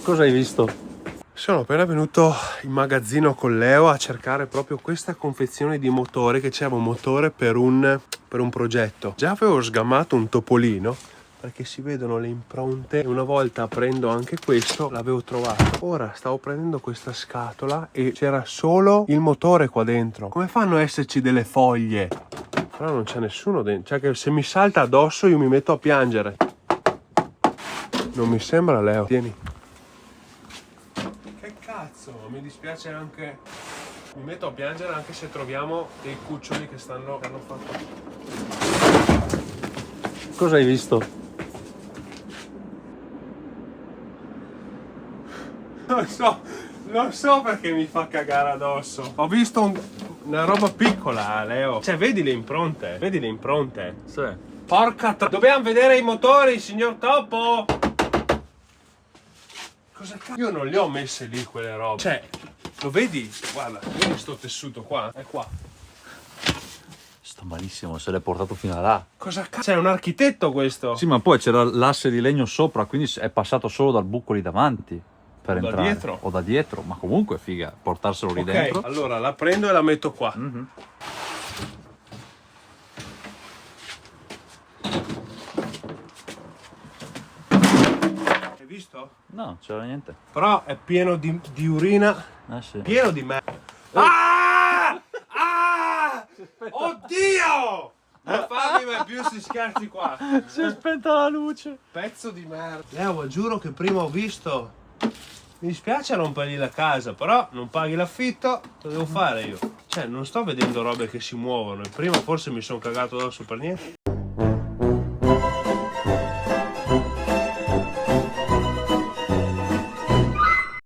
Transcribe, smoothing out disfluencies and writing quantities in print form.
Cosa hai visto? Sono appena venuto in magazzino con Leo a cercare proprio questa confezione di motore, che c'era un motore per un progetto. Già avevo sgamato un topolino perché si vedono le impronte e una volta aprendo anche questo l'avevo trovato. Ora stavo prendendo questa scatola e c'era solo il motore qua dentro. Come fanno a esserci delle foglie? Però non c'è nessuno dentro, cioè che se mi salta addosso io mi metto a piangere. Non mi sembra, Leo. Tieni. Che cazzo, mi dispiace anche. Mi metto a piangere anche se troviamo dei cuccioli che hanno fatto. Cosa hai visto? Non so perché mi fa cagare addosso. Ho visto una roba piccola, Leo. Cioè, vedi le impronte? Vedi le impronte? Sì. Porca dobbiamo vedere i motori, signor Topo! Cosa cazzo? Io non le ho messe lì quelle robe. Cioè, lo vedi? Guarda, vedi sto tessuto qua? È qua. Sta malissimo, se l'è portato fino a là. Cosa cazzo? È un architetto questo? Sì, ma poi c'era l'asse di legno sopra, quindi è passato solo dal buco lì davanti per O da entrare. dietro. O da dietro, ma comunque figa, portarselo lì Ok, dentro. allora la prendo e la metto qua. Hai visto? No, c'era niente. Però è pieno di urina. Sì. Pieno di merda. Ah! Ah! Oddio! Non farmi mai più sti scherzi qua. Si è spenta la luce. Pezzo di merda. Leo, giuro che prima ho visto. Mi dispiace rompergli la casa, però non paghi l'affitto, cosa devo fare io? Cioè, non sto vedendo robe che si muovono. Prima forse mi sono cagato addosso per niente.